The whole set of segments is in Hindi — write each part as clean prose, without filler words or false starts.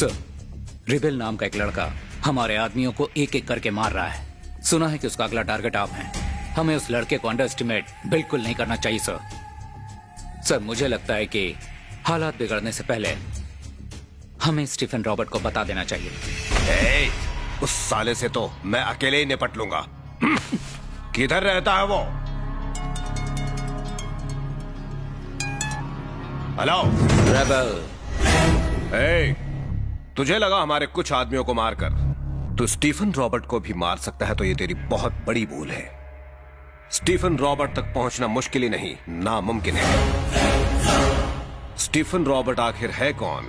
सर, रिबेल नाम का एक लड़का हमारे आदमियों को एक एक करके मार रहा है। सुना है कि उसका अगला टारगेट आप हैं। हमें उस लड़के को अंडर एस्टिमेट बिल्कुल नहीं करना चाहिए सर। सर, मुझे लगता है कि हालात बिगड़ने से पहले हमें स्टीफन रॉबर्ट को बता देना चाहिए। उस साले से तो मैं अकेले ही निपट लूंगा। किधर रहता है वो? Hello rebel. तुझे लगा हमारे कुछ आदमियों को मारकर तू स्टीफन रॉबर्ट को भी मार सकता है, तो ये तेरी बहुत बड़ी भूल है। स्टीफन रॉबर्ट तक पहुंचना मुश्किल ही नहीं, नामुमकिन है। स्टीफन रॉबर्ट आखिर है कौन,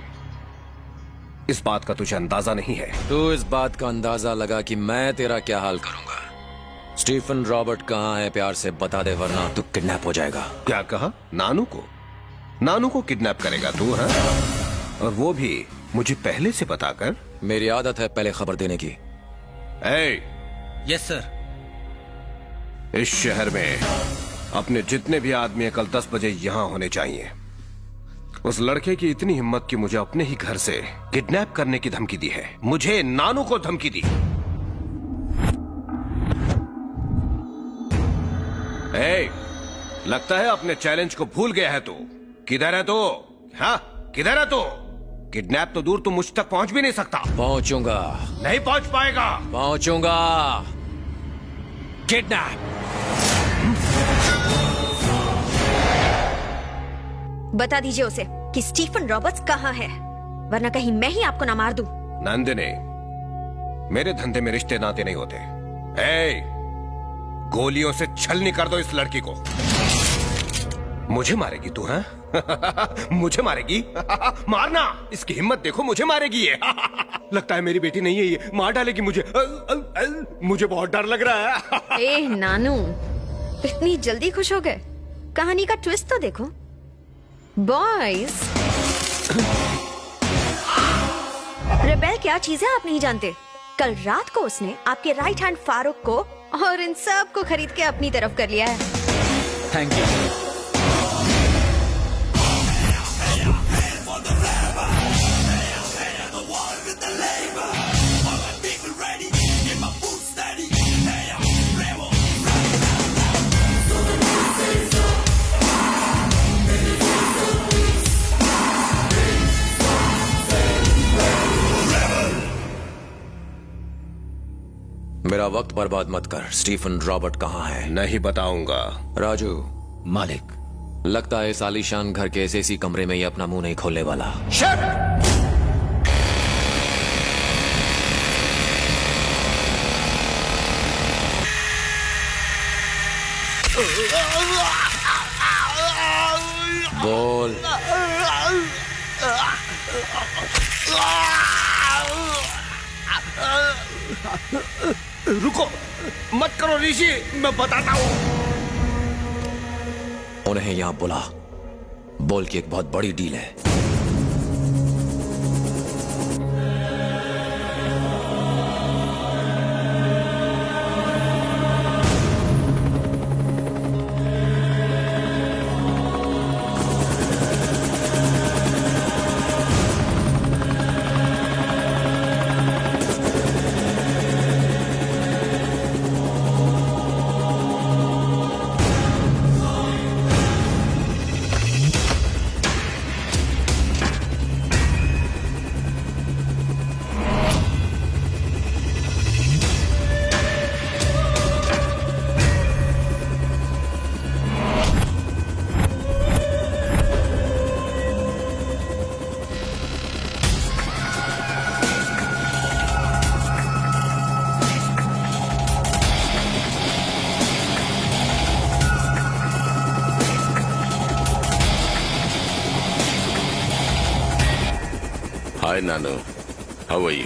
इस बात का तुझे अंदाजा नहीं है। तू इस बात का अंदाजा लगा कि मैं तेरा क्या हाल करूंगा। स्टीफन रॉबर्ट कहाँ है, प्यार से बता दे, वरना तू किडनैप हो जाएगा। क्या कहा? नानू को किडनैप करेगा तू? हाँ, और वो भी मुझे पहले से बताकर? मेरी आदत है पहले खबर देने की। Yes sir. इस शहर में अपने जितने भी आदमी कल 10 बजे यहां होने चाहिए। उस लड़के की इतनी हिम्मत कि मुझे अपने ही घर से किडनैप करने की धमकी दी है। मुझे नानू को धमकी दी। लगता है अपने चैलेंज को भूल गया है तू। किधर है तू? हाँ, किधर है तू? किडनैप तो दूर, तू मुझ तक पहुंच भी नहीं सकता। पहुंचूंगा। नहीं पहुंच पाएगा। पहुंचूंगा। किडनैप। बता दीजिए उसे कि स्टीफन रॉबर्ट्स कहाँ है, वरना कहीं मैं ही आपको ना मार दूं। नंदिनी, मेरे धंधे में रिश्ते नाते नहीं होते। गोलियों से छलनी कर दो इस लड़की को। मुझे मारेगी तू? हैं? मुझे मारेगी? मारना, इसकी हिम्मत देखो, मुझे मारेगी ये। लगता है मेरी बेटी नहीं है ये, मार डालेगी मुझे। मुझे बहुत डर लग रहा है। नानू, इतनी जल्दी खुश हो गए? कहानी का ट्विस्ट तो देखो। बॉयज, रेबेल क्या चीज है आप नहीं जानते। कल रात को उसने आपके राइट हैंड फारूक को और इन सब को खरीद के अपनी तरफ कर लिया है। Thank you. मेरा वक्त बर्बाद मत कर। स्टीफन रॉबर्ट कहाँ है? नहीं बताऊंगा। राजू। मालिक। लगता है इस आलीशान घर के ऐसे कमरे में ये अपना मुंह नहीं खोलने वाला। बोल। रुको, मत करो ऋषि, मैं बताता हूँ। उन्हें यहां बुला, बोल कि एक बहुत बड़ी डील है। Hi, Nano. How are you?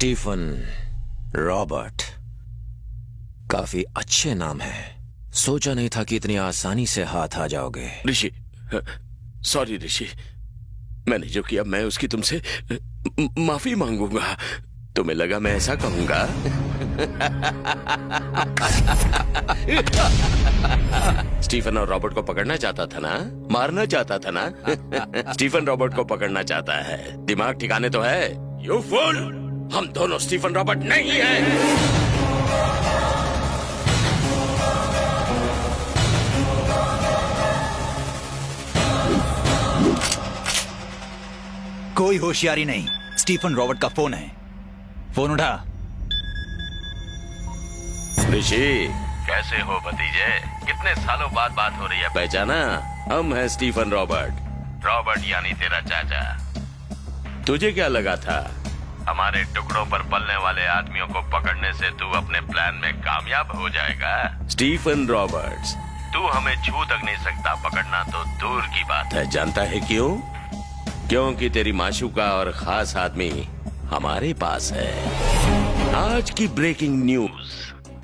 Stephen Robert, काफी अच्छे नाम है। सोचा नहीं था कि इतनी आसानी से हाथ आ जाओगे। ऋषि, सॉरी ऋषि, मैंने जो किया मैं उसकी तुमसे माफी मांगूंगा। तुम्हें लगा मैं ऐसा कहूंगा? स्टीफन और रॉबर्ट को पकड़ना चाहता था ना, मारना चाहता था ना? स्टीफन रॉबर्ट को पकड़ना चाहता है। दिमाग ठिकाने तो है? यू फूल, हम दोनों स्टीफन रॉबर्ट नहीं हैं। कोई होशियारी नहीं, स्टीफन रॉबर्ट का फोन है। फोन उठा। ऋषि, कैसे हो भतीजे? कितने सालों बाद बात हो रही है। पहचाना? हम हैं स्टीफन रॉबर्ट। रॉबर्ट यानी तेरा चाचा। तुझे क्या लगा था हमारे टुकड़ों पर पलने वाले आदमियों को पकड़ने से तू अपने प्लान में कामयाब हो जाएगा? स्टीफन रॉबर्ट्स, तू हमें छू तक नहीं सकता, पकड़ना तो दूर की बात है। जानता है क्यों? क्योंकि तेरी माशूका और खास आदमी हमारे पास है। आज की ब्रेकिंग न्यूज,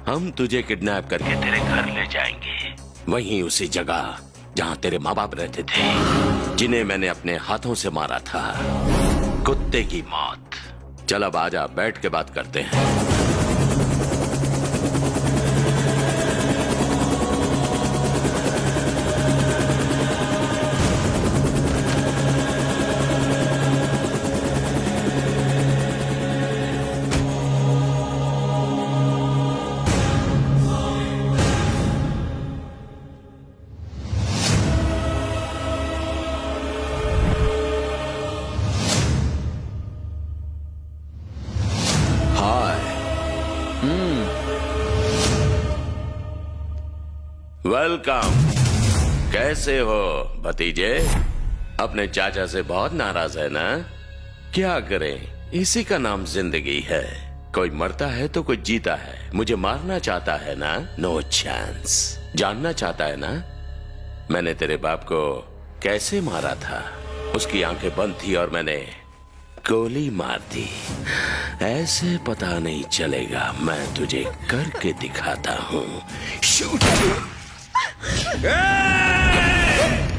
हम तुझे किडनैप करके तेरे घर ले जाएंगे, वहीं उसी जगह जहां तेरे माँ बाप रहते थे, जिन्हें मैंने अपने हाथों से मारा था। कुत्ते की मौत। चल अब आजा, बैठ के बात करते हैं। वेलकम। कैसे हो भतीजे? अपने चाचा से बहुत नाराज है ना? क्या करें, इसी का नाम जिंदगी है। कोई मरता है तो कोई जीता है। मुझे मारना चाहता है ना? No chance. जानना चाहता है ना मैंने तेरे बाप को कैसे मारा था? उसकी आंखें बंद थी और मैंने गोली मार दी। ऐसे पता नहीं चलेगा, मैं तुझे करके दिखाता हूँ। शूट।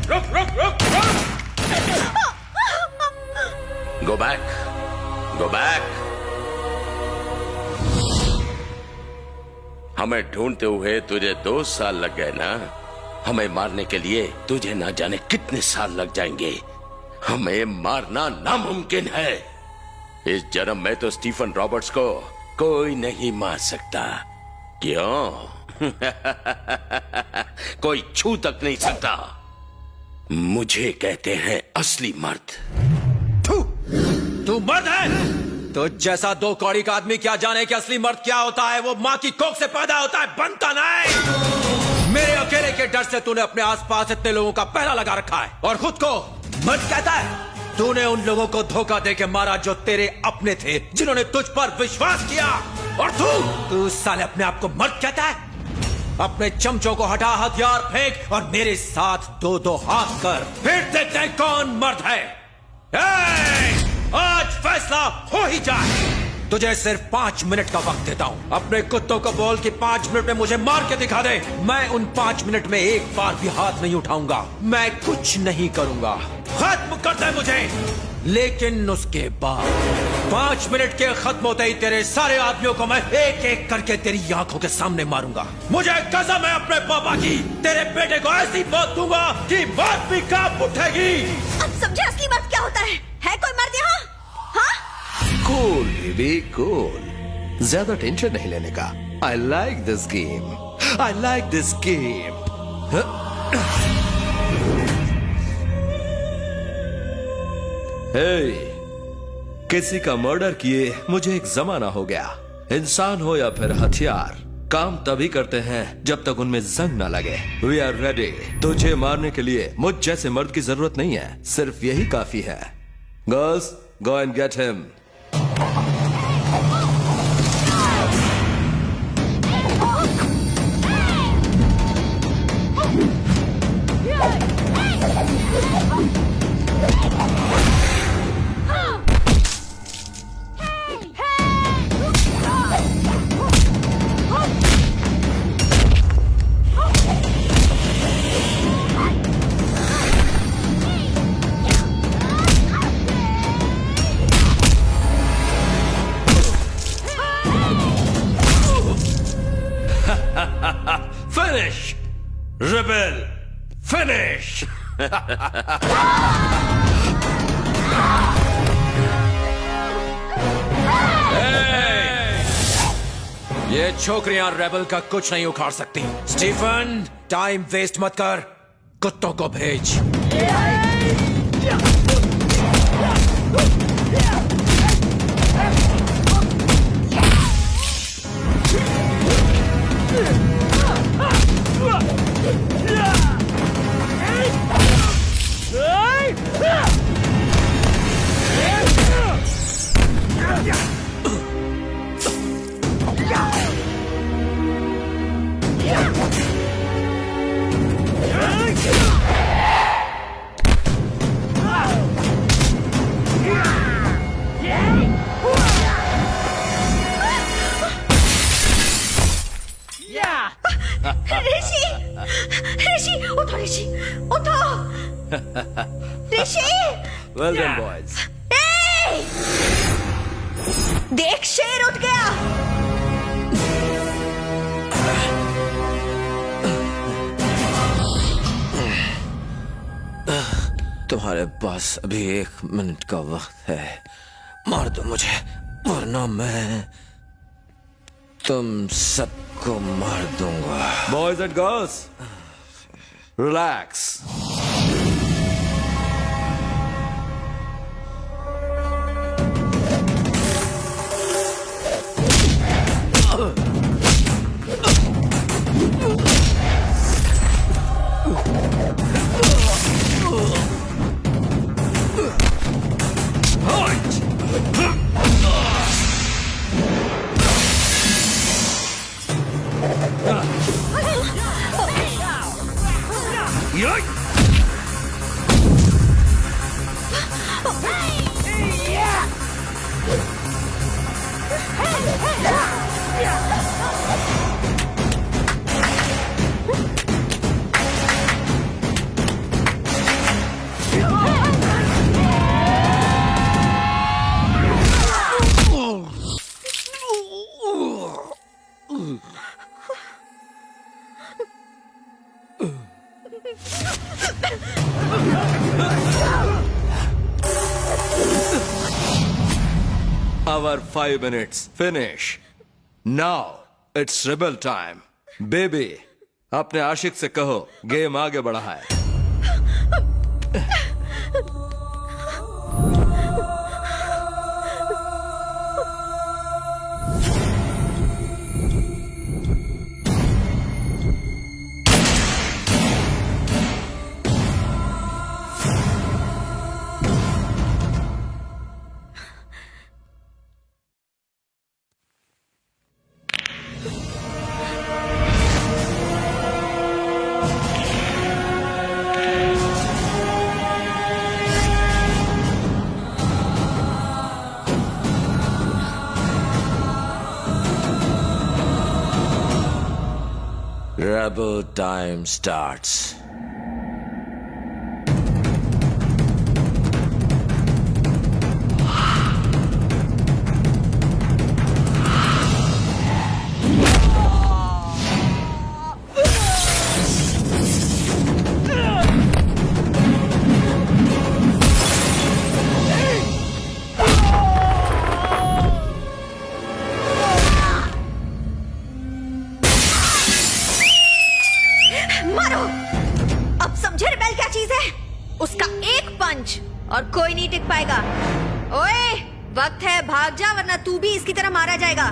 रुक रुक रुक रुक। Go back, go back. हमें ढूंढते हुए तुझे 2 साल लग गए ना? हमें मारने के लिए तुझे ना जाने कितने साल लग जाएंगे। हमें मारना नामुमकिन है। इस जन्म में तो स्टीफन रॉबर्ट्स को कोई नहीं मार सकता। क्यों? कोई छू तक नहीं सकता। मुझे कहते हैं असली मर्द। तू मर्द है? तो जैसा 2 कौड़ी का आदमी क्या जाने कि असली मर्द क्या होता है? वो माँ की कोख से पैदा होता है, बनता नहीं। मेरे अकेले के डर से तूने अपने आसपास इतने लोगों का पहरा लगा रखा है और खुद को मर्द कहता है। तूने उन लोगों को धोखा देके मारा जो तेरे अपने थे, जिन्होंने तुझ पर विश्वास किया। और तू साले अपने आप को मर्द कहता है? अपने चमचों को हटा, हथियार फेंक और मेरे साथ 2-2 हाथ कर, फिर देखते हैं कौन मर्द है। आज फैसला हो ही जाए। तुझे सिर्फ 5 मिनट का वक्त देता हूँ। अपने कुत्तों को बोल कि 5 मिनट में मुझे मार के दिखा दे। मैं उन 5 मिनट में एक बार भी हाथ नहीं उठाऊंगा। मैं कुछ नहीं करूंगा। खत्म कर दे मुझे। लेकिन उसके बाद 5 मिनट के खत्म होते ही तेरे सारे आदमियों को मैं एक एक करके तेरी आंखों के सामने मारूंगा। मुझे कसम है अपने पापा की, तेरे बेटे को ऐसी मौत दूंगा कि मौत भी कांप उठेगी। अब समझे असली मर्द क्या होता है कोई मर्द यहाँ? हाँ? Cool baby, cool. ज्यादा टेंशन नहीं लेने का। I like this game, I like this game. किसी का मर्डर किए मुझे एक जमाना हो गया। इंसान हो या फिर हथियार, काम तभी करते हैं जब तक उनमें जंग ना लगे। We are ready. तुझे मारने के लिए मुझ जैसे मर्द की जरूरत नहीं है, सिर्फ यही काफी है। Girls, go and get him. Finish rebel, finish. ये छोकरियां रेबल का कुछ नहीं उखाड़ सकती। स्टीफन, टाइम वेस्ट मत कर, कुत्तों को भेज। ऋषि, ऋषि, उठो ऋषि, उठो ऋषि। Well done boys. देख, शेर उठ गया। तुम्हारे पास अभी 1 मिनट का वक्त है, मार दो मुझे, वरना मैं तुम सबको मार दूंगा। Boys and girls, relax. Our 5 minutes finish. Now it's rebel time. Baby, अपने आशिक से कहो गेम आगे बढ़ा है। Rebel time starts. उसका एक पंच और कोई नहीं टिक पाएगा। ओए, वक्त है, भाग जा वरना तू भी इसकी तरह मारा जाएगा।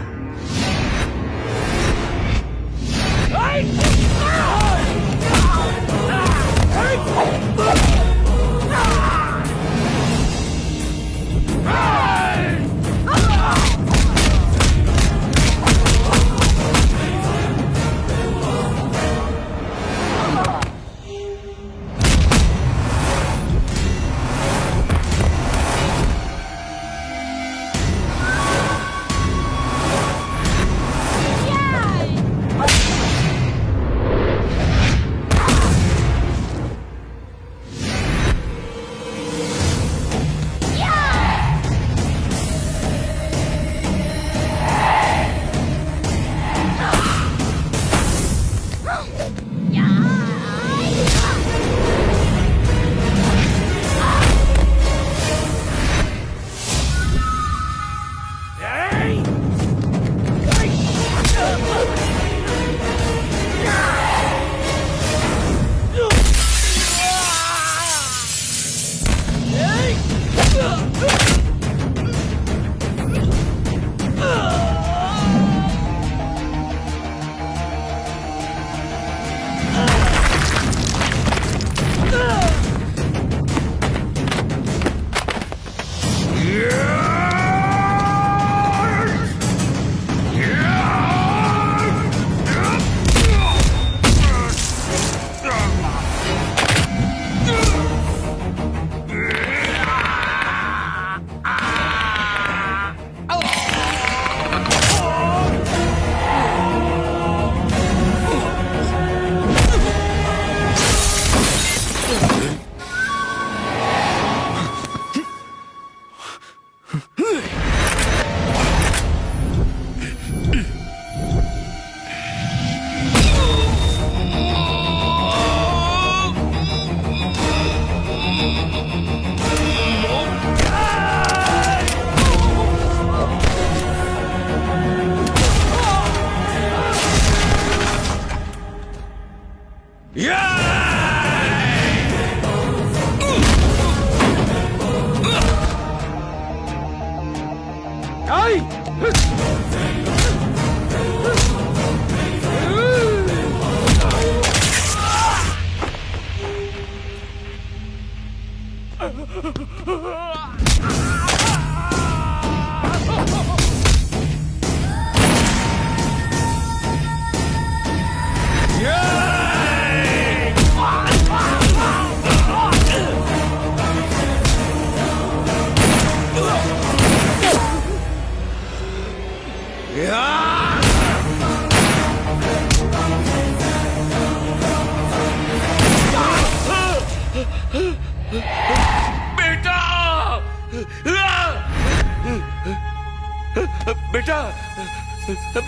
बेटा बेटा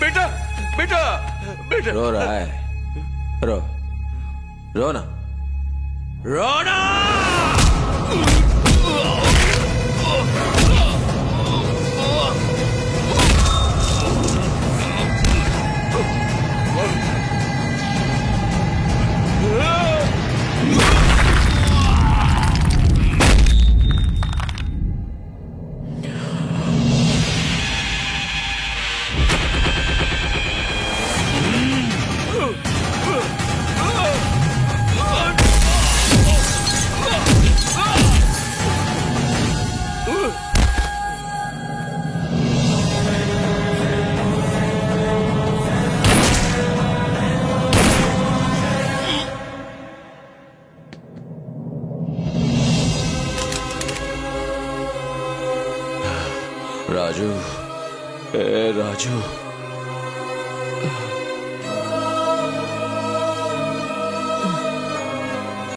बेटा बेटा बेटा रो रहा है, रो ना, रो ना। राजू, ए राजू।